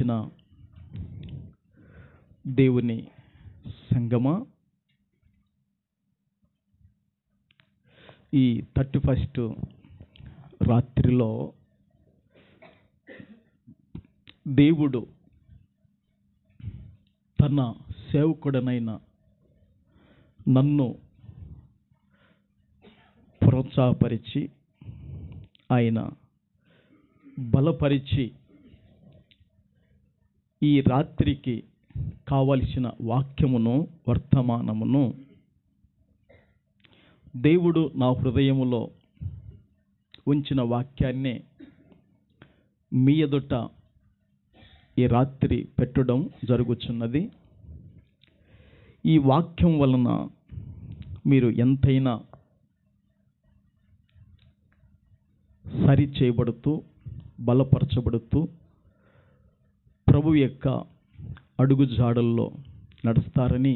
వచ్చిన దేవుని సంగమా, ఈ 31st రాత్రిలో దేవుడు తన సేవకుడనైన నన్ను ప్రోత్సాహపరిచి, ఆయన బలపరిచి ఈ రాత్రికి కావలసిన వాక్యమును, వర్తమానమును దేవుడు నా హృదయములో ఉంచిన వాక్యాన్నే మీ ఎదుట ఈ రాత్రి పెట్టడం జరుగుచున్నది. ఈ వాక్యం వలన మీరు ఎంతైనా సరి చేయబడుతూ, బలపరచబడుతూ, ప్రభు యొక్క అడుగు జాడల్లో నడుస్తారని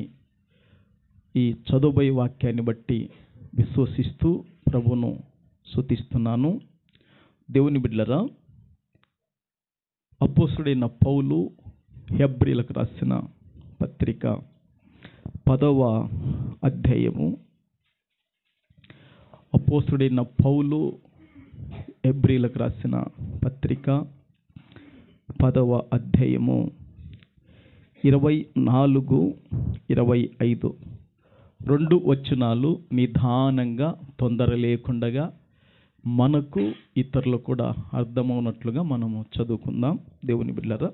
ఈ చదువుబోయే వాక్యాన్ని బట్టి విశ్వసిస్తూ ప్రభువును స్తుతిస్తున్నాను. దేవుని బిడ్డలారా, అపోస్తలుడైన పౌలు హెబ్రీయులకు రాసిన పత్రిక 10వ అధ్యాయము. అపోస్తలుడైన పౌలు హెబ్రీయులకు రాసిన పత్రిక 10వ అధ్యాయము 24, 25 2 వచనాలు నిదానంగా, తొందర లేకుండా మనకు ఇతరులు కూడా అర్థమవునట్లుగా మనము చదువుకుందాం. దేవుని బిడ్డలారా,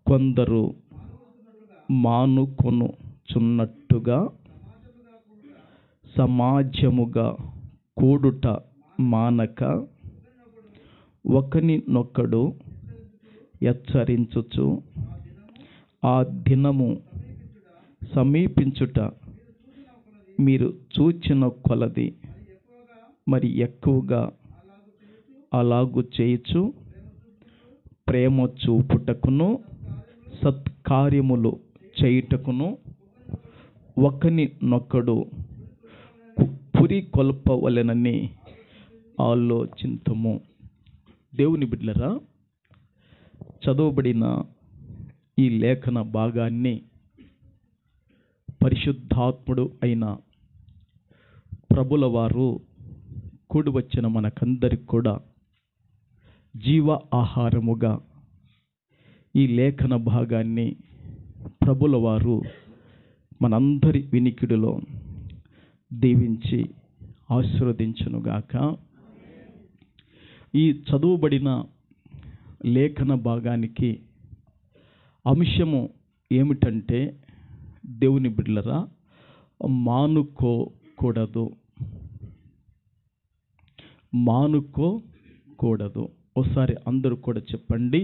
కొందరు మానుకొనుచున్నట్టుగా సమాజముగా కూడుట మానక ఒకనినొకడు హెచ్చరించుచు, ఆ దినము సమీపించుట మీరు చూచిన కొలది మరి ఎక్కువగా అలాగు చేయుచు, ప్రేమ చూపుటకును సత్కార్యములు చేయుటకును ఒకనినొకడు పురికొల్పవలెనని ఆలోచింతుము. దేవుని బిడ్డలారా, చదవబడిన ఈ లేఖన భాగాన్ని పరిశుద్ధాత్ముడు అయిన ప్రభుల వారు కూడి వచ్చిన మనకందరికి కూడా జీవ ఆహారముగా ఈ లేఖన భాగాన్ని ప్రభుల వారు మనందరి వినికిడిలో దీవించి ఆశీర్వదించునుగాక. ఈ చదువుబడిన లేఖన భాగానికి అంశము ఏమిటంటే, దేవుని బిడ్డలారా, మానుకోకూడదు. మానుకోకూడదు. ఒకసారి అందరూ కూడా చెప్పండి,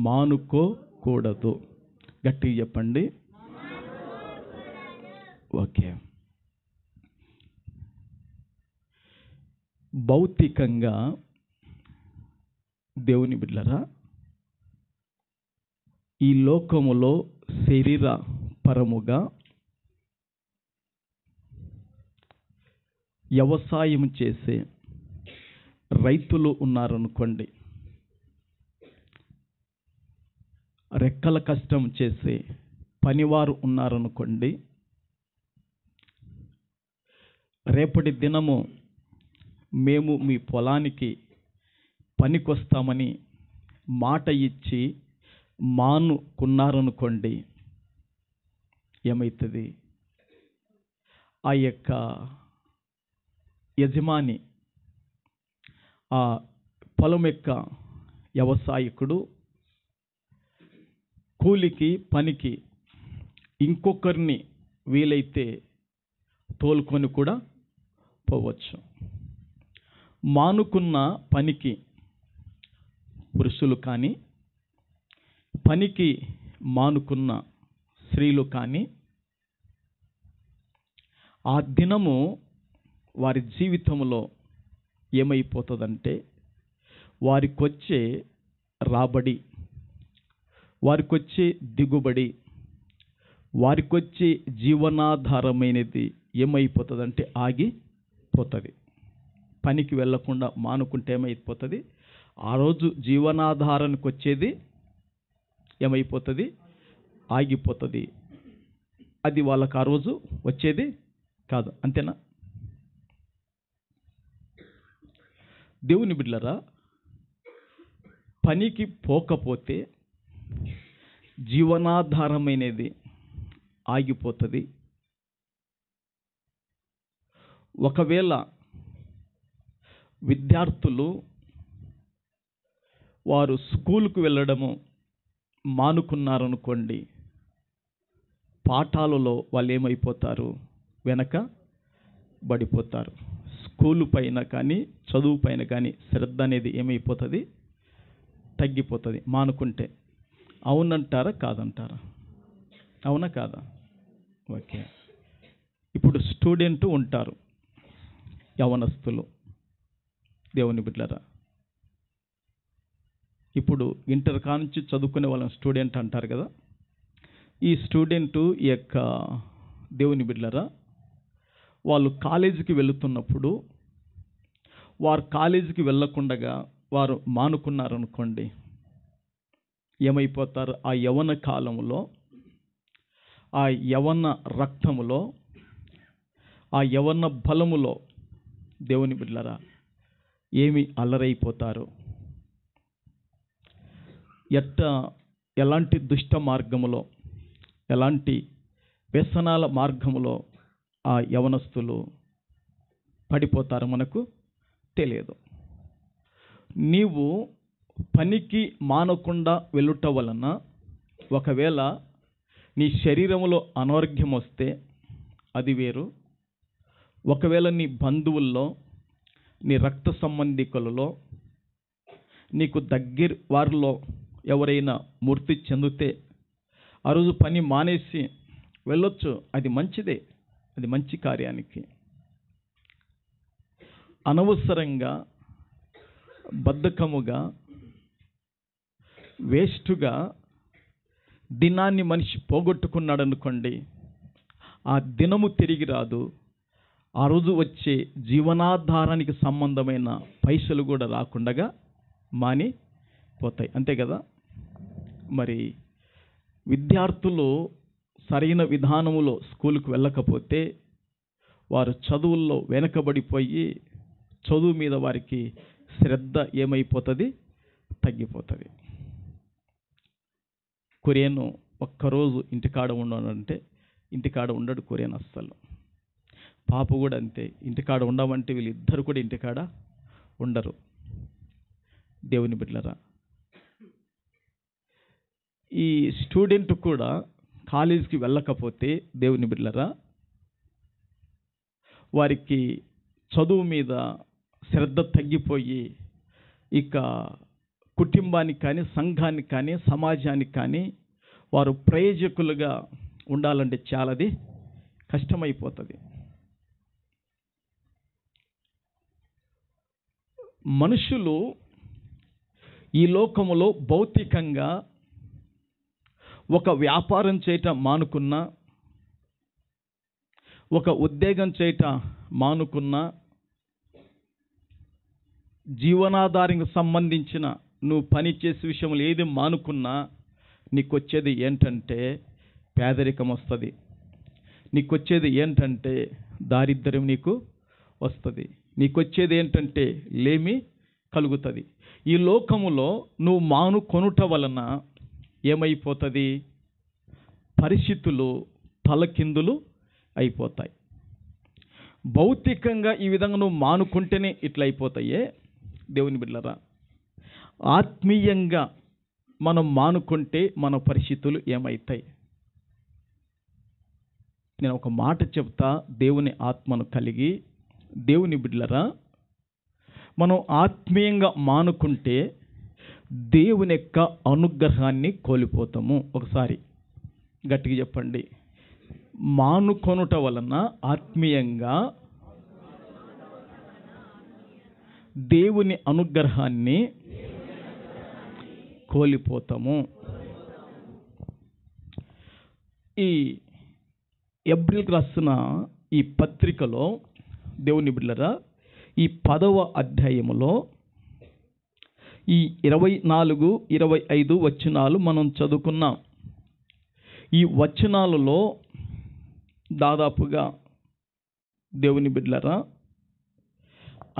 మానుకోకూడదు. గట్టిగా చెప్పండి. ఓకే. భౌతికంగా దేవుని బిడ్డలారా, ఈ లోకములో శరీర పరముగా వ్యవసాయం చేసే రైతులు ఉన్నారనుకోండి, రెక్కల కష్టం చేసే పనివారు ఉన్నారనుకోండి, రేపటి దినము మేము మీ పొలానికి పనికొస్తామని మాట ఇచ్చి మానుకున్నారనుకోండి, ఏమవుతుంది? ఆ యొక్క యజమాని, ఆ పొలం యొక్క వ్యవసాయకుడు కూలికి, పనికి ఇంకొకరిని వీలైతే తోలుకొని కూడా పోవచ్చు. మానుకున్న పనికి పురుషులు కానీ, పనికి మానుకున్న స్త్రీలు కానీ, ఆ దినము వారి జీవితంలో ఏమైపోతుందంటే, వారికొచ్చే రాబడి, వారికొచ్చే దిగుబడి, వారికొచ్చే జీవనాధారమైనది ఏమైపోతుందంటే ఆగిపోతుంది. పనికి వెళ్ళకుండా మానుకుంటే ఏమైపోతుంది? ఆ రోజు జీవనాధారానికి వచ్చేది ఏమైపోతుంది? ఆగిపోతుంది. అది వాళ్ళకు ఆ రోజు వచ్చేది కాదు. అంతేనా? దేవుని బిడ్డలారా, పనికి పోకపోతే జీవనాధారమైనది ఆగిపోతుంది. ఒకవేళ విద్యార్థులు వారు స్కూలుకు వెళ్ళడము మానుకున్నారనుకోండి, పాఠాలలో వాళ్ళు ఏమైపోతారు? వెనక పడిపోతారు. స్కూలు పైన కానీ చదువు పైన కానీ శ్రద్ధ అనేది ఏమైపోతుంది? తగ్గిపోతుంది మానుకుంటే. అవునంటారా కాదంటారా? అవునా కాదా? ఓకే. ఇప్పుడు స్టూడెంట్ ఉంటారు, యవనస్తులు, దేవుని బిడ్డలారా. ఇప్పుడు ఇంటర్ కానుంచి చదువుకునే వాళ్ళని స్టూడెంట్ అంటారు కదా. ఈ స్టూడెంటు ఈ యొక్క దేవుని బిడ్డలారా, వాళ్ళు కాలేజీకి వెళుతున్నప్పుడు వారు కాలేజీకి వెళ్ళకుండగా వారు మానుకున్నారనుకోండి, ఏమైపోతారు? ఆ యవన కాలంలో, ఆ యవన రక్తములో, ఆ యవన బలములో దేవుని బిడ్డలారా ఏమి అల్లరైపోతారు? ఎలాంటి దుష్ట మార్గములో, ఎలాంటి వ్యసనాల మార్గములో ఆ యవనస్తులు పడిపోతారు మనకు తెలియదు. నీవు పనికి మానకుండా వెళ్ళుట వలన ఒకవేళ నీ శరీరములో అనారోగ్యం వస్తే అది వేరు. ఒకవేళ నీ బంధువుల్లో, నీ రక్త సంబంధికులలో, నీకు దగ్గర వారిలో ఎవరైనా మృతి చెందితే ఆ రోజు పని మానేసి వెళ్ళొచ్చు. అది మంచిదే, అది మంచి కార్యానికి. అనవసరంగా బద్ధకముగా వేస్టుగా దినాన్ని మనిషి పోగొట్టుకున్నాడు అనుకోండి, ఆ దినము తిరిగి రాదు. ఆ రోజు వచ్చే జీవనాధారానికి సంబంధమైన పైసలు కూడా రాకుండా మానిపోతాయి. అంతే కదా. మరి విద్యార్థులు సరైన విధానములో స్కూలుకు వెళ్ళకపోతే వారు చదువుల్లో వెనకబడిపోయి చదువు మీద వారికి శ్రద్ధ ఏమైపోతుంది? తగ్గిపోతుంది. కొరియను ఒక్కరోజు ఇంటికాడ ఉండనంటే ఇంటికాడ ఉండడు కొరియన్ అస్సలు. పాప కూడా అంతే. ఇంటికాడ ఉండమంటే వీళ్ళిద్దరు కూడా ఇంటికాడ ఉండరు. దేవుని బిడ్డలారా, ఈ స్టూడెంట్ కూడా కాలేజీకి వెళ్ళకపోతే దేవుని బిడ్డలారా వారికి చదువు మీద శ్రద్ధ తగ్గిపోయి ఇక కుటుంబానికి కానీ, సంఘానికి కానీ, సమాజానికి కానీ వారు ప్రయోజకులుగా ఉండాలంటే చాలాది కష్టమైపోతుంది. మనుషులు ఈ లోకములో భౌతికంగా ఒక వ్యాపారం చేయటం మానుకున్నా, ఒక ఉద్యోగం చేయటం మానుకున్నా, జీవనాధారానికి సంబంధించిన నువ్వు పని చేసే విషయంలో ఏది మానుకున్నా నీకు వచ్చేది ఏంటంటే పేదరికం వస్తుంది. నీకు వచ్చేది ఏంటంటే దారిద్ర్యం నీకు వస్తుంది. నీకు వచ్చేది ఏంటంటే లేమి కలుగుతుంది. ఈ లోకములో నువ్వు మానుకొనుట వలన ఏమైపోతుంది? పరిస్థితులు తలకిందులు అయిపోతాయి. భౌతికంగా ఈ విధంగా నువ్వు మానుకుంటేనే ఇట్లా అయిపోతాయే దేవుని బిడ్డలారా. ఆత్మీయంగా మనం మానుకుంటే మన పరిస్థితులు ఏమవుతాయి? నేను ఒక మాట చెప్తా. దేవుని ఆత్మను కలిగి దేవుని బిడ్డలారా, మనం ఆత్మీయంగా మానుకుంటే దేవుని యొక్క అనుగ్రహాన్ని కోల్పోతాము. ఒకసారి గట్టిగా చెప్పండి. మానుకొనుట వలన ఆత్మీయంగా దేవుని అనుగ్రహాన్ని కోల్పోతాము. ఈ ఎబ్రిల్కి రాసిన ఈ పత్రికలో దేవుని బిడ్డలారా, ఈ 10వ అధ్యాయములో ఈ 24, 25 వచనాలు మనం చదువుకున్నాం. ఈ వచనాలలో దాదాపుగా దేవుని బిడ్డలారా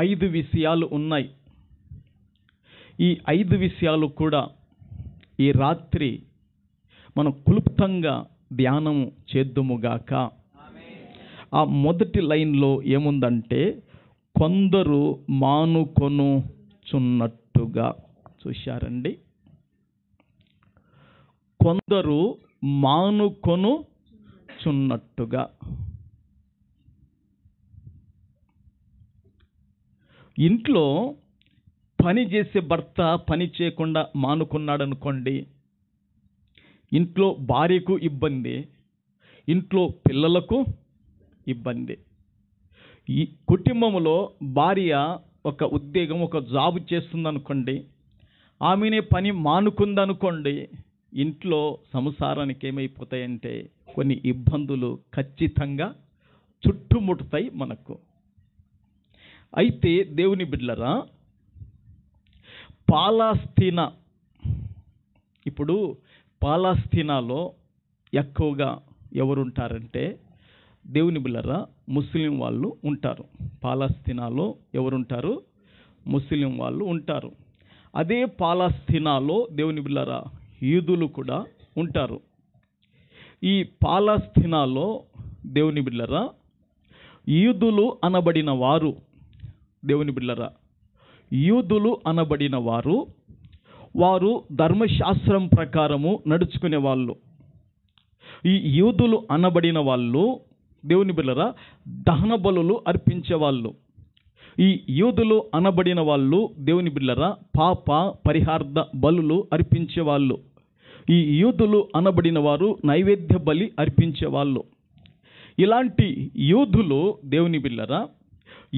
5 విషయాలు ఉన్నాయి. ఈ 5 విషయాలు కూడా ఈ రాత్రి మనం క్లుప్తంగా ధ్యానము చేద్దుముగాక. ఆ మొదటి లైన్లో ఏముందంటే, కొందరు మానుకొనుచున్నట్టుగా. చూశారండి? కొందరు మానుకొనుచున్నట్టుగా. ఇంట్లో పని చేసే భర్త పని చేయకుండా మానుకున్నాడు అనుకోండి, ఇంట్లో భార్యకు ఇబ్బంది, ఇంట్లో పిల్లలకు ఇబ్బంది. ఈ కుటుంబంలో భార్య ఒక ఉద్యోగం, ఒక జాబ్ చేస్తుందనుకోండి, ఆమెనే పని మానుకుందనుకోండి, ఇంట్లో సంసారానికి ఏమైపోతాయంటే కొన్ని ఇబ్బందులు ఖచ్చితంగా చుట్టుముట్టుతాయి మనకు. అయితే దేవుని బిడ్డలారా, పాలస్తీనా, ఇప్పుడు పాలస్తీనాలో ఎక్కువగా ఎవరుంటారంటే దేవుని బిడ్డలారా ముస్లిం వాళ్ళు ఉంటారు. పాలస్తీనాలో ఎవరుంటారు? ముస్లిం వాళ్ళు ఉంటారు. అదే పాలస్తీనాలో దేవుని బిడ్డలారా యూదులు కూడా ఉంటారు. ఈ పాలస్తీనాలో దేవుని బిడ్డలారా యూదులు అనబడిన వారు, దేవుని బిడ్డలారా యూదులు అనబడిన వారు, వారు ధర్మశాస్త్రం ప్రకారము నడుచుకునే వాళ్ళు. ఈ యూదులు అనబడిన వాళ్ళు దేవుని బిడ్డలారా దహన బలులు అర్పించేవాళ్ళు. ఈ యూదులు అనబడిన వాళ్ళు దేవుని బిడ్డలారా పాప పరిహార్థ బలులు అర్పించేవాళ్ళు. ఈ యూదులు అనబడిన వారు నైవేద్య బలి అర్పించేవాళ్ళు. ఇలాంటి యూదులు దేవుని బిడ్డలారా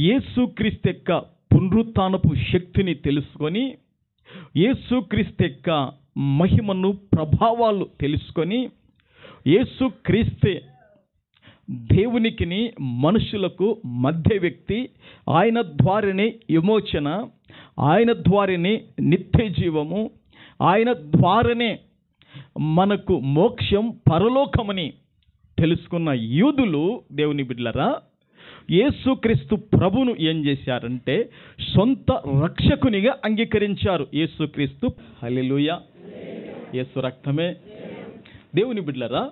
యేసుక్రీస్తు యొక్క పునరుత్థానపు శక్తిని తెలుసుకొని, యేసుక్రీస్తు యొక్క మహిమను ప్రభావాలు తెలుసుకొని, యేసుక్రీస్తే దేవునికిని మనుషులకు మధ్య వ్యక్తి, ఆయన ద్వారానే విమోచన, ఆయన ద్వారానే నిత్య జీవము, ఆయన ద్వారానే మనకు మోక్షం పరలోకమని తెలుసుకున్న యూదులు దేవుని బిడ్డలారా యేసుక్రీస్తు ప్రభును ఏం చేశారంటే సొంత రక్షకునిగా అంగీకరించారు. యేసుక్రీస్తు, హల్లెలూయా, యేసు రక్తమే. దేవుని బిడ్డలారా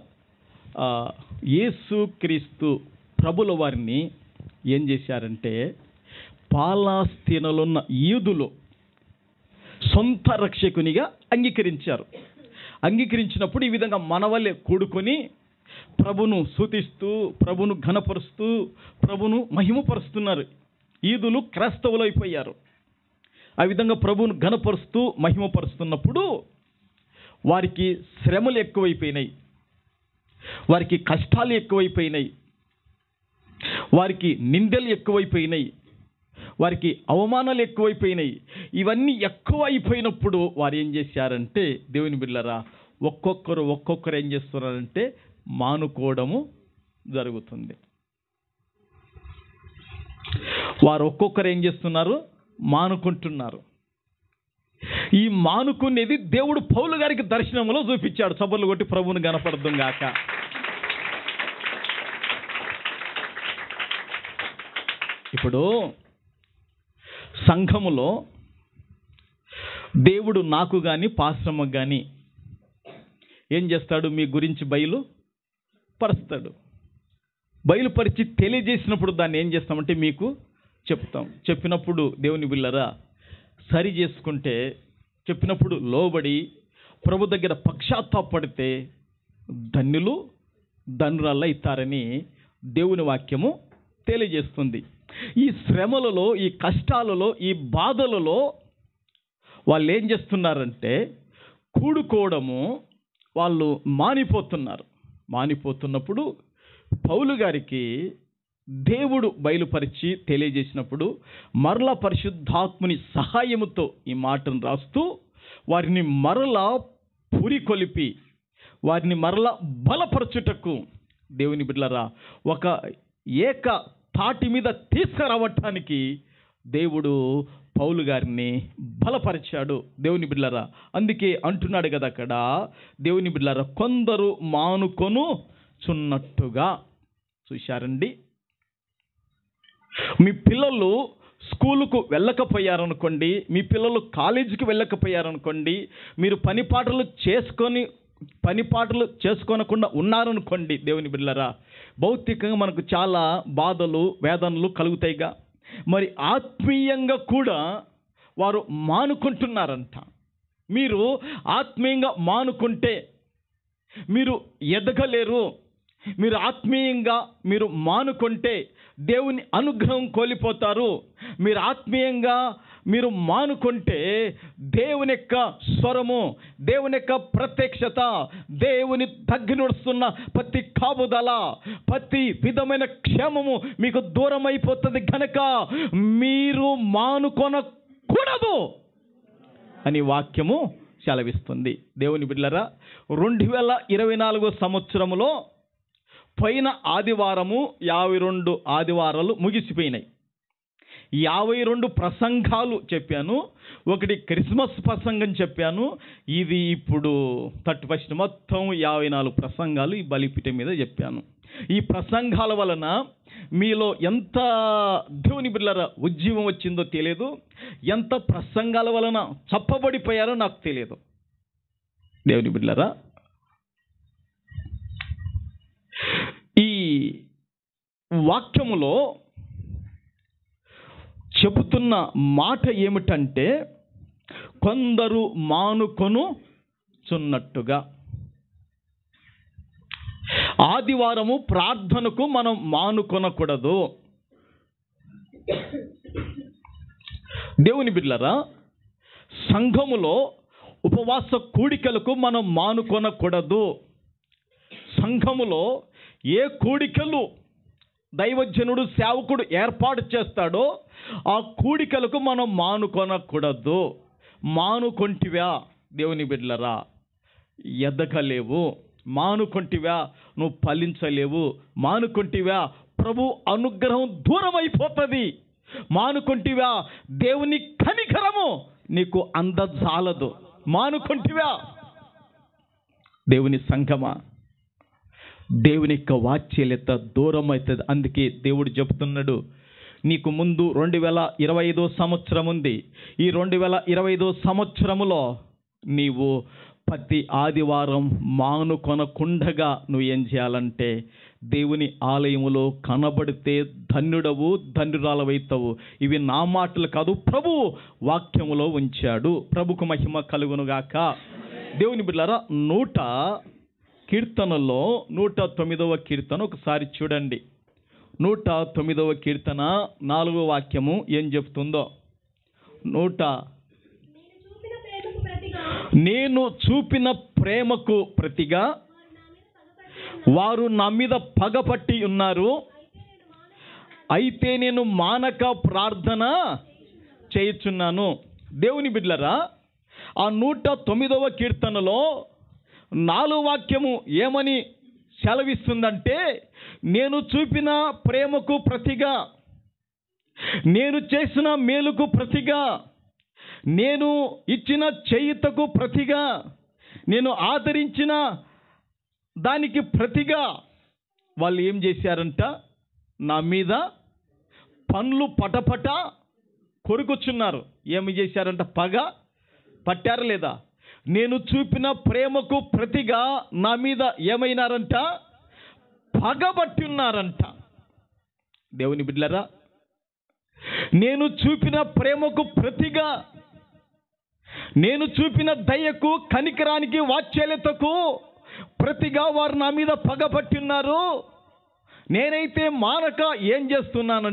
యేసుక్రీస్తు ప్రభుల వారిని ఏం చేశారంటే పాలస్తీనాలో ఉన్న యూదులు సొంత రక్షకునిగా అంగీకరించారు. అంగీకరించినప్పుడు ఈ విధంగా మనవల్లే కూడుకొని ప్రభును స్తుతిస్తూ, ప్రభును ఘనపరుస్తూ, ప్రభును మహిమపరుస్తున్నారు. యూదులు క్రైస్తవులు అయిపోయారు. ఆ విధంగా ప్రభువును ఘనపరుస్తూ మహిమపరుస్తున్నప్పుడు వారికి శ్రమలు ఎక్కువైపోయినాయి, వారికి కష్టాలు ఎక్కువైపోయినాయి, వారికి నిందలు ఎక్కువైపోయినాయి, వారికి అవమానాలు ఎక్కువైపోయినాయి. ఇవన్నీ ఎక్కువ అయిపోయినప్పుడు వారు ఏం చేశారంటే దేవుని బిడ్డలారా ఒక్కొక్కరు ఏం చేస్తున్నారంటే మానుకోవడము జరుగుతుంది. వారు ఒక్కొక్కరు ఏం చేస్తున్నారు? మానుకుంటున్నారు. ఈ మానుకునేది దేవుడు పౌలు గారికి దర్శనంలో చూపించాడు. చప్పట్లు కొట్టి ప్రభువుని గనపడదాం గాక. ఇప్పుడు సంఘములో దేవుడు నాకు కానీ పాశ్రమకు కానీ ఏం చేస్తాడు? మీ గురించి బయలుపరుస్తాడు. బయలుపరిచి తెలియజేసినప్పుడు దాన్ని ఏం చేస్తామంటే మీకు చెప్తాం. చెప్పినప్పుడు దేవుని బిళ్ళరా సరి చేసుకుంటే, చెప్పినప్పుడు లోబడి ప్రభు దగ్గర పశ్చాత్తాపడితే ధన్యులు ధన్యురాళ్ళు అవుతారని దేవుని వాక్యము తెలియజేస్తుంది. ఈ శ్రమలలో, ఈ కష్టాలలో, ఈ బాధలలో వాళ్ళు ఏం చేస్తున్నారంటే కూడుకోవడము వాళ్ళు మానిపోతున్నారు. మానిపోతున్నప్పుడు పౌలు గారికి దేవుడు బయలుపరిచి తెలియజేసినప్పుడు మరలా పరిశుద్ధాత్ముని సహాయముతో ఈ మాటను రాస్తూ వారిని మరలా పురికొలిపి వారిని మరలా బలపరచుటకు దేవుని బిడ్డలారా ఒక ఏక తాటి మీద తీసుకురావటానికి దేవుడు పౌలు గారిని బలపరిచాడు. దేవుని బిడ్డలారా, అందుకే అంటున్నాడు కదా అక్కడ, దేవుని బిడ్డలారా, కొందరు మానుకొను చున్నట్టుగా. చూశారండి, మీ పిల్లలు స్కూలుకు వెళ్ళకపోయారనుకోండి, మీ పిల్లలు కాలేజీకి వెళ్ళకపోయారనుకోండి, మీరు పని పాటలు చేసుకోనకుండా ఉన్నారనుకోండి, దేవుని బిడ్డలారా, భౌతికంగా మనకు చాలా బాధలు వేదనలు కలుగుతాయిగా. మరి ఆత్మీయంగా కూడా వారు మానుకుంటున్నారంట. మీరు ఆత్మీయంగా మానుకుంటే మీరు ఎదగలేరు. మీరు ఆత్మీయంగా మీరు మానుకుంటే దేవుని అనుగ్రహం కోల్పోతారు. మీరు ఆత్మీయంగా మీరు మానుకుంటే దేవుని యొక్క స్వరము, దేవుని యొక్క ప్రత్యక్షత, దేవుని దగ్గరస్తున్న ప్రతి కాపుదల, ప్రతి విధమైన క్షేమము మీకు దూరం అయిపోతుంది. కనుక మీరు మానుకొనకూడదు అని వాక్యము సెలవిస్తుంది. దేవుని బిడ్డలారా, 2024 సంవత్సరములో పోయిన ఆదివారము 52 ఆదివారాలు ముగిసిపోయినాయి. 52 ప్రసంగాలు చెప్పాను. ఒకటి క్రిస్మస్ ప్రసంగం చెప్పాను. ఇది ఇప్పుడు 31 మొత్తం 54 ప్రసంగాలు ఈ బలిపీఠం మీద చెప్పాను. ఈ ప్రసంగాల వలన మీలో ఎంత దేవుని బిడ్డలారా ఉజ్జీవం వచ్చిందో తెలియదు, ఎంత ప్రసంగాల వలన చప్పబడిపోయారో నాకు తెలియదు. దేవుని బిడ్డలారా, ఈ వాక్యములో చెబుతున్న మాట ఏమిటంటే, కొందరు మానుకొను చున్నట్టుగా. ఆదివారము ప్రార్థనకు మనం మానుకొనకూడదు. దేవుని బిడ్డలారా, సంఘములో ఉపవాస కూడికలకు మనం మానుకొనకూడదు. సంఘములో ఏ కూడికలు దైవజనుడు సేవకుడు ఏర్పాటు చేస్తాడో ఆ కూడికలకు మనం మానుకొనకూడదు. మానుకొంటివా దేవుని బిడ్డలారా, ఎదగలేవు. మానుకొంటివా నువ్వు ఫలించలేవు. మానుకొంటివా ప్రభు అనుగ్రహం దూరం అయిపోతుంది. మానుకొంటివా దేవుని కనికరము నీకు అందజాలదు. మానుకొంటివా దేవుని సంఘమా, దేవుని యొక్క వాత్సల్యత దూరం అవుతుంది. అందుకే దేవుడు చెబుతున్నాడు, నీకు ముందు 2025 సంవత్సరం ఉంది. ఈ 2025 సంవత్సరములో నీవు ప్రతి ఆదివారం మానుకొనకుండగా నువ్వు ఏం చేయాలంటే, దేవుని ఆలయములో కనబడితే ధన్యుడవు, ధన్యురాలవైతావు. ఇవి నా మాటలు కాదు, ప్రభు వాక్యములో ఉంచాడు. ప్రభుకు మహిమ కలుగునుగాక. దేవుని బిడ్డలారా, 109వ కీర్తన ఒకసారి చూడండి. 109వ కీర్తన 4వ వాక్యము ఏం చెప్తుందో. నేను చూపిన ప్రేమకు ప్రతిగా వారు నా మీద పగపట్టి ఉన్నారు, అయితే నేను మానక ప్రార్థన చేయుచున్నాను. దేవుని బిడ్డలారా, ఆ 109వ కీర్తనలో 4వ వాక్యము ఏమని సెలవిస్తుందంటే, నేను చూపిన ప్రేమకు ప్రతిగా, నేను చేసిన మేలుకు ప్రతిగా, నేను ఇచ్చిన చేయుతకు ప్రతిగా, నేను ఆదరించిన దానికి ప్రతిగా వాళ్ళు ఏం చేశారంట, నా మీద పన్లు పటపట కొరుకుచున్నారు. ఏమి చేశారంట, పగ పట్టారు లేదా? నేను చూపిన ప్రేమకు ప్రతిగా నా మీద ఏమైనారంట, పగబట్టి ఉన్నారంట. దేవుని బిడ్డలారా, నేను చూపిన ప్రేమకు ప్రతిగా, నేను చూపిన దయకు, కనికరానికి, వాత్సల్యతకు ప్రతిగా వారు నా మీద పగబట్టి ఉన్నారు. నేనైతే మానక ఏం చేస్తున్నాను,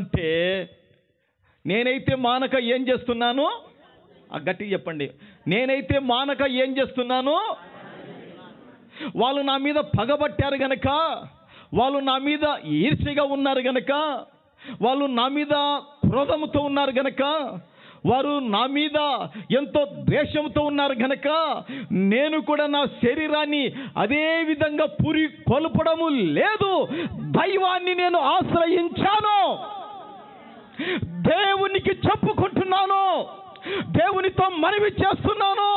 గట్టిగా చెప్పండి. నేనైతే మానక ఏం చేస్తున్నాను? వాళ్ళు నా మీద పగబట్టారు గనక, వాళ్ళు నా మీద ఈర్ష్యగా ఉన్నారు గనక, వాళ్ళు నా మీద క్రోధముతో ఉన్నారు గనక, వారు నా మీద ఎంతో ద్వేషంతో ఉన్నారు గనక, నేను కూడా నా శరీరాన్ని అదే విధంగా పురి కొల్పడము లేదు. దైవాన్ని నేను ఆశ్రయించాను. దేవునికి చెప్పుకుంటున్నాను, దేవునితో మనవి చేస్తున్నాను.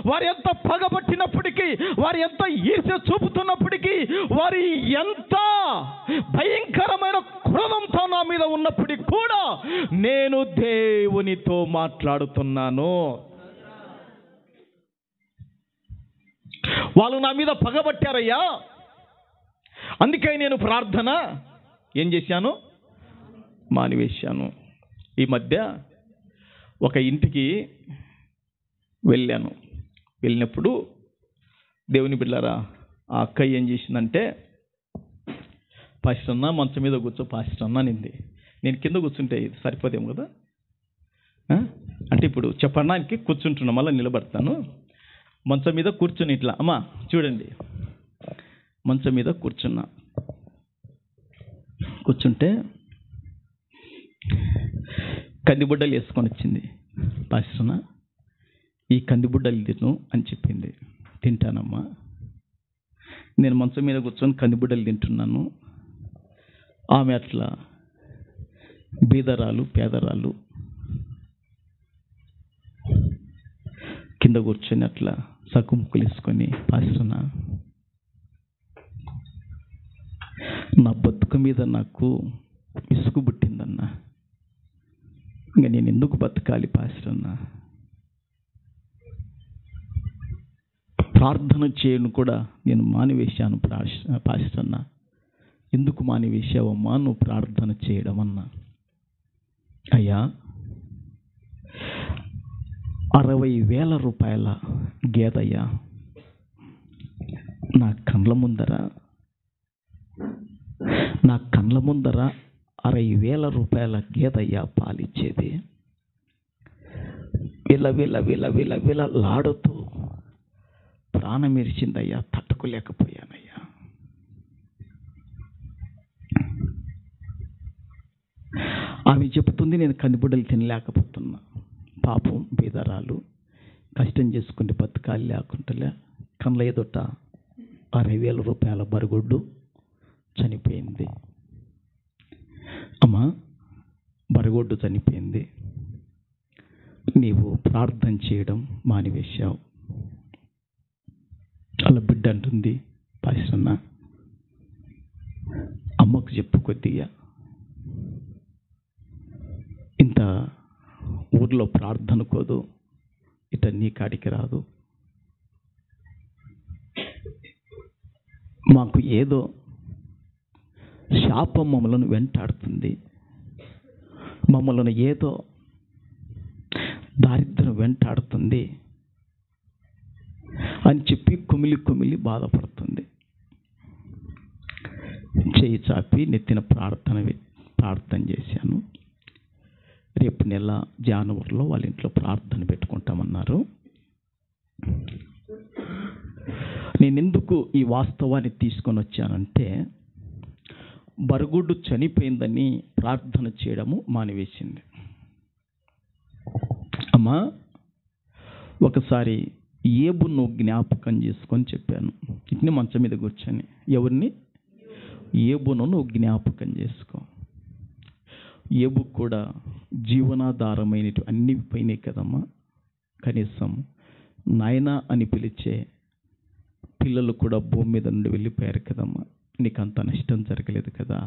వారు ఎంత పగబట్టినప్పటికీ, వారు ఎంత ఈర్ష్య చూపుతున్నప్పటికీ, వారి ఎంత భయంకరమైన క్రోధంతో నా మీద ఉన్నప్పటికీ కూడా నేను దేవునితో మాట్లాడుతున్నాను. వాళ్ళు నా మీద పగబట్టారయ్యా, అందుకే నేను ప్రార్థన ఏం చేశాను, మానివేశాను. ఈ మధ్య ఒక ఇంటికి వెళ్ళినప్పుడు దేవుని బిడ్డలారా, ఆ అక్క ఏం చేసిందంటే, పాస్టర్ అన్న మంచం మీద కూర్చో పాస్టర్ అన్న నింది. నేను కింద కూర్చుంటే ఇది సరిపోదేమో కదా, అంటే ఇప్పుడు చెప్పడానికి కూర్చుంటున్నా, మళ్ళీ నిలబడతాను. మంచం మీద కూర్చుని ఇట్లా, అమ్మా చూడండి, మంచం మీద కూర్చుంటే కందిబుడ్డలు వేసుకొని వచ్చింది. పాస్టర్నా ఈ కందిబుడ్డలు తిను అని చెప్పింది. తింటానమ్మా, నేను మంచం మీద కూర్చొని కందిబుడ్డలు తింటున్నాను. ఆమె అట్లా బీదరాలు పేదరాలు కింద కూర్చొని అట్లా సక్కు ముక్కులు వేసుకొని, పాస్టర్నా నా బతుకు మీద నాకు విసుగు పుట్టిందన్నా, ఇంకా నేను ఎందుకు బతకాలి పాస్టర్నా, ప్రార్థన చేయను కూడా నేను మానివేశాను పాస్టర్నా, ఎందుకు మానివేశావమ్మా నువ్వు ప్రార్థన చేయడం అన్నా. అయ్యా 60,000 రూపాయల గేదయ్యా నా కళ్ళ ముందర 60,000 రూపాయల గేదయ్యా పాలిచ్చేది. విల లాడుతూ ప్రాణం ఇరిచిందయ్యా, తట్టుకోలేకపోయానయ్యా. ఆమె చెప్తుంది, నేను కందిబుడ్డలు తినలేకపోతున్నా, పాపం బీదరాలు కష్టం చేసుకుంటే బతకాలి, లేకుంటలే కళ్ళ ఎదుట 60,000 రూపాయల బరుగుడ్డు చనిపోయింది. అమ్మా బరగొడ్డు చనిపోయింది, నీవు ప్రార్థన చేయడం మానివేశావు. అలా బిడ్డ అంటుంది, పాస్టర్న్న అమ్మకు చెప్పు, కొద్దిగా ఇంత ఊర్లో ప్రార్థనకోదు, ఇట నీ కాడికి రాదు, మాకు ఏదో శాపం మమ్మలను వెంటాడుతుంది, మమ్మల్ని ఏదో దారిద్ర్యం వెంటాడుతుంది అని చెప్పి కుమిలి బాధపడుతుంది. చేయి చాపి నెత్తిన ప్రార్థన చేశాను. రేపు నెల జనవరిలో వాళ్ళ ఇంట్లో ప్రార్థన పెట్టుకుంటామన్నారు. నేను ఎందుకు ఈ వాస్తవాన్ని తీసుకొని వచ్చానంటే, బరుగుడ్డు చనిపోయిందని ప్రార్థన చేయడము మానివేసింది. అమ్మా ఒకసారి ఏబును జ్ఞాపకం చేసుకొని చెప్పాను, ఇట్ని మంచం మీద కూర్చొని, ఎవరిని? ఏబును నువ్వు జ్ఞాపకం చేసుకో. ఏబు కూడా జీవనాధారమైన అన్ని పోయినాయి కదమ్మా, కనీసం నాయన అని పిలిచే పిల్లలు కూడా భూమి మీద నుండి వెళ్ళిపోయారు కదమ్మా, నీకు అంత నష్టం జరగలేదు కదా,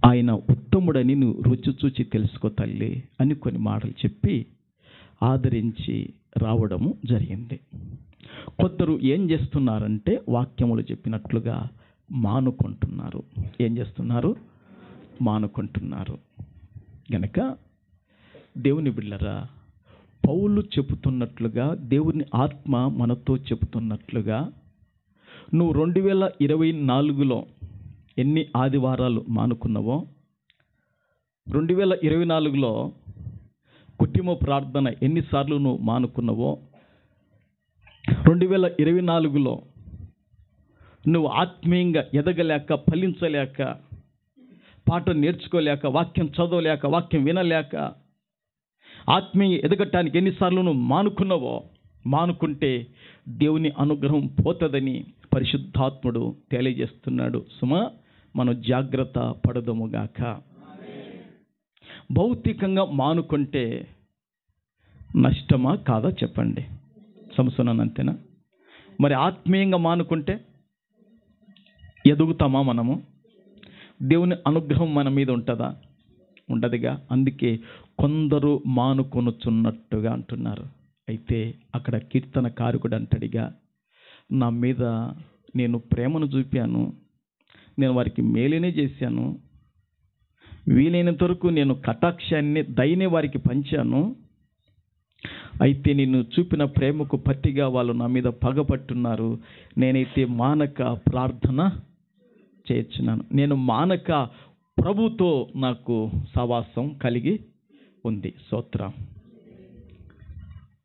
ఆయన ఉత్తముడని నువ్వు రుచి చూచి తెలుసుకో తల్లి అని కొన్ని మాటలు చెప్పి ఆదరించి రావడము జరిగింది. కొందరు ఏం చేస్తున్నారంటే, వాక్యములు చెప్పినట్లుగా మానుకుంటున్నారు. ఏం చేస్తున్నారు? మానుకుంటున్నారు. గనక దేవుని బిడ్డలారా, పౌలు చెబుతున్నట్లుగా, దేవుని ఆత్మ మనతో చెబుతున్నట్లుగా, నువ్వు 2024లో ఎన్ని ఆదివారాలు మానుకున్నావో, 2024లో కుటుంబ ప్రార్థన ఎన్నిసార్లు నువ్వు మానుకున్నావో, 2024లో నువ్వు ఆత్మీయంగా ఎదగలేక, ఫలించలేక, పాఠం నేర్చుకోలేక, వాక్యం చదవలేక, వాక్యం వినలేక, ఆత్మీయ ఎదగటానికి ఎన్నిసార్లు నువ్వు మానుకున్నావో, మానుకుంటే దేవుని అనుగ్రహం పోతుందని పరిశుద్ధాత్ముడు తెలియజేస్తున్నాడు. సుమా, మనం జాగ్రత్త పడదుముగాక. భౌతికంగా మానుకుంటే నష్టమా కాదా చెప్పండి, సంసోను అంతేనా? మరి ఆత్మీయంగా మానుకుంటే ఎదుగుతామా మనము? దేవుని అనుగ్రహం మన మీద ఉంటుందా? ఉండదుగా. అందుకే కొందరు మానుకొనుచున్నట్టుగా అంటున్నారు. అయితే అక్కడ కీర్తనకారకుడు అంటాడుగా, నా మీద నేను ప్రేమను చూపాను, నేను వారికి మేలునే చేశాను, వీలైనంత వరకు నేను కటాక్షాన్ని దయని వారికి పంచాను, అయితే నేను చూపిన ప్రేమకు పట్టిగా వాళ్ళు నా మీద పగపట్టున్నారు. నేనైతే మానక ప్రార్థన చేయించున్నాను. నేను మానక ప్రభుతో నాకు సహవాసం కలిగి ఉంది. స్తోత్రం.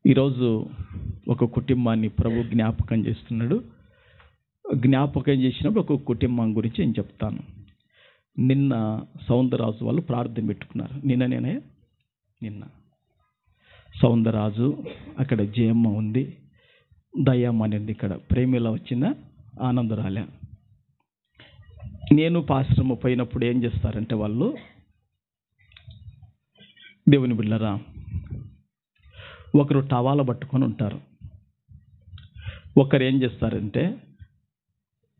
ఈరోజు ఒక కుటుంబాన్ని ప్రభు జ్ఞాపకం చేస్తున్నాడు. జ్ఞాపకం చేసినప్పుడు ఒక కుటుంబం గురించి నేను చెప్తాను. నిన్న సౌందరరాజు వాళ్ళు ప్రార్థన పెట్టుకున్నారు. నిన్న సౌందరరాజు, అక్కడ జయమ్మ ఉంది, దయమ్మ అనేది ఇక్కడ ప్రేమిలో వచ్చిన ఆనందరాలే. నేను పాశ్రమ పోయినప్పుడు ఏం చేస్తారంటే వాళ్ళు, దేవుని బిళ్ళరా, ఒకరు టవాల పట్టుకొని ఉంటారు, ఒకరు ఏం చేస్తారంటే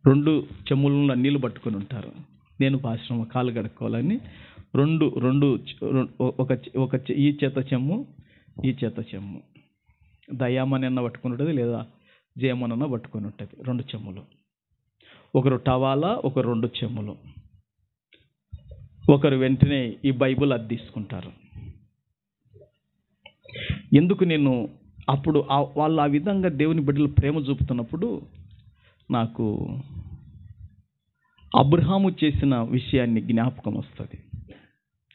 2 చెమ్ములలో నీళ్ళు పట్టుకొని ఉంటారు. నేను పాశ్రమ కాలు కడుక్కోవాలని ఒక ఈ చేత చెమ్ము, ఈ చేత చెమ్ము, దయామనన్న పట్టుకుని ఉంటుంది, లేదా జయమనన్న పట్టుకొని ఉంటుంది. 2 చెమ్ములు. ఒకరు టవాలా, ఒకరు 2 చెమ్ములు. ఒకరు వెంటనే ఈ బైబిల్ అది తీసుకుంటారు. ఎందుకు నేను అప్పుడు వాళ్ళు ఆ విధంగా దేవుని బిడ్డలు ప్రేమ చూపుతున్నప్పుడు నాకు అబ్రహాము చేసిన విషయాన్ని జ్ఞాపకం వస్తుంది.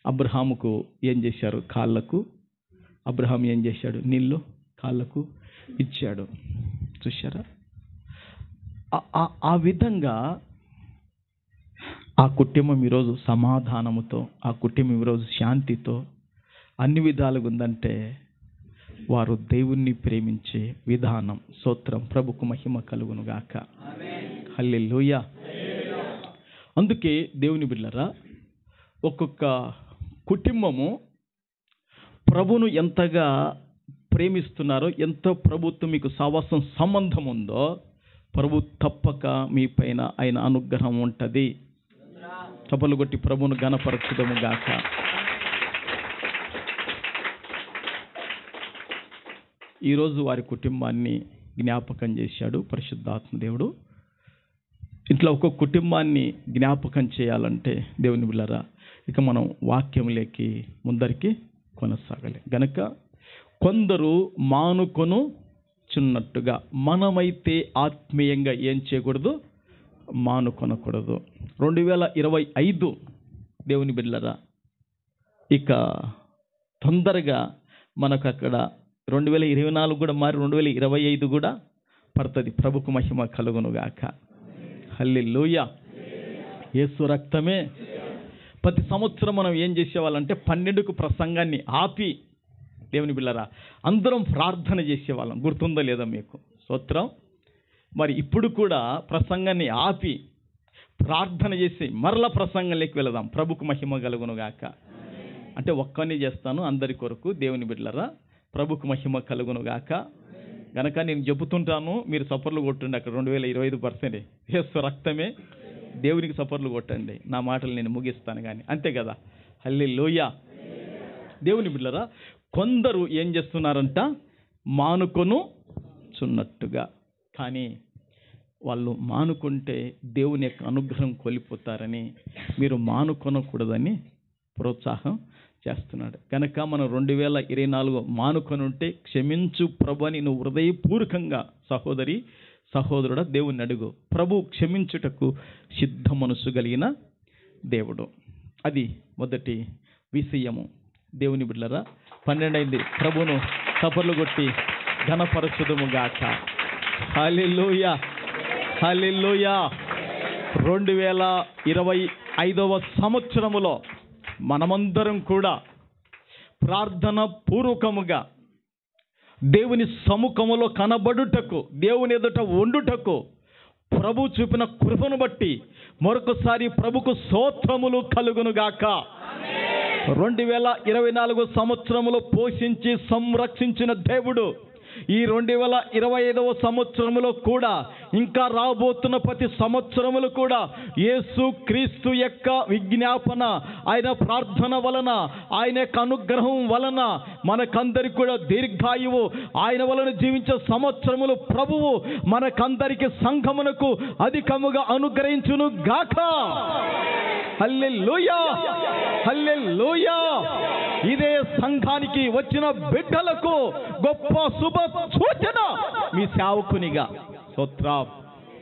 అబ్రహాముకు ఏం చేశారు? కాళ్ళకు అబ్రహాం ఏం చేశాడు? నీళ్ళు కాళ్ళకు ఇచ్చాడు. చూశారా? ఆ విధంగా ఆ కుటుంబం ఈరోజు సమాధానముతో, ఆ కుటుంబం ఈరోజు శాంతితో అన్ని విధాలుగా ఉందంటే వారు దేవుణ్ణి ప్రేమించే విధానం. స్తోత్రం. ప్రభుకు మహిమ కలుగును గాక. హల్లెలూయా. అందుకే దేవుని బిడ్డలారా, ఒక్కొక్క కుటుంబము ప్రభును ఎంతగా ప్రేమిస్తున్నారో, ఎంతో ప్రభుత్వం మీకు సహవాసం సంబంధం ఉందో, ప్రభు తప్పక మీ పైన ఆయన అనుగ్రహం ఉంటుంది. చప్పలు కొట్టి ప్రభును ఘనపరచుదము గాక. ఈరోజు వారి కుటుంబాన్ని జ్ఞాపకం చేశాడు పరిశుద్ధాత్మ దేవుడు. ఇట్లా ఒక్కొక్క కుటుంబాన్ని జ్ఞాపకం చేయాలంటే దేవుని బిళ్ళరా, ఇక మనం వాక్యంలోకి ముందరికి కొనసాగాలి. గనక కొందరు మానుకొను చున్నట్టుగా, మనమైతే ఆత్మీయంగా ఏం చేయకూడదు? మానుకొనకూడదు. 2025 దేవుని బిడ్డలారా, ఇక తొందరగా మనకు అక్కడ 2024 కూడా మారి 2025 కూడా పడుతుంది. ప్రభుకు మహిమ కలుగును గాక. హల్లెలూయా. యేసు రక్తమే. ప్రతి సంవత్సరం మనం ఏం చేసేవాళ్ళంటే 12కు ప్రసంగాన్ని ఆపి, దేవుని బిళ్ళరా, అందరం ప్రార్థన చేసేవాళ్ళం. గుర్తుందో లేదో మీకు? స్తోత్రం. మరి ఇప్పుడు కూడా ప్రసంగాన్ని ఆపి ప్రార్థన చేసి మరలా ప్రసంగంలోకి వెళదాం. ప్రభుకు మహిమ కలుగును గాక. అంటే ఒక్కనే చేస్తాను అందరి కొరకు. దేవుని బిడ్డలారా, ప్రభుకు మహిమ కలుగును గాక. గనక నేను చెబుతుంటాను, మీరు సపర్లు కొట్టండి. అక్కడ 2025% యేసు రక్తమే. దేవునికి సపర్లు కొట్టండి. నా మాటలు నేను ముగిస్తాను కానీ, అంతే కదా. హల్లెలూయా. దేవుని బిడ్డలారా, కొందరు ఏం చేస్తున్నారంట? మానుకొను చున్నట్టుగా. కానీ వాళ్ళు మానుకుంటే దేవుని యొక్క అనుగ్రహం కోల్పోతారని, మీరు మానుకొనకూడదని ప్రోత్సాహం చేస్తున్నాడు. కనుక మనం 2024 మానుకొని ఉంటే, క్షమించు ప్రభు అని నువ్వు హృదయపూర్వకంగా సహోదరి సహోదరుడా దేవుని అడుగు. ప్రభు క్షమించుటకు సిద్ధ మనసు కలిగిన దేవుడు. అది మొదటి విషయము. దేవుని బిడ్డలారా, 12 అయింది. ప్రభును చప్పట్లు కొట్టి ఘనపరచుదుము గాక. హల్లెలూయా. హల్లెలూయా. 2025వ సంవత్సరములో మనమందరం కూడా ప్రార్థన పూర్వకముగా దేవుని సముఖములో కనబడుటకు, దేవుని ఎదుట వండుటకు ప్రభు చూపిన కృపను బట్టి మరొకసారి ప్రభుకు స్తోత్రములు కలుగునుగాక. 2024 సంవత్సరములో పోషించి సంరక్షించిన దేవుడు ఈ 2025వ సంవత్సరములో కూడా, ఇంకా రాబోతున్న ప్రతి సంవత్సరములు కూడా యేసు క్రీస్తు యొక్క విజ్ఞాపన, ఆయన ప్రార్థన వలన, ఆయన యొక్క అనుగ్రహం వలన మనకందరికి కూడా దీర్ఘాయువు, ఆయన వలన జీవించే సంవత్సరములు ప్రభువు మనకందరికి సంఘమునకు అధికముగా అనుగ్రహించును గాక. హల్లెలూయా, హల్లెలూయా. ఇదే సంఘానికి వచ్చిన బిడ్డలకు గొప్ప శుభ సూచన మీ సేవకునిగా. స్తోత్రం.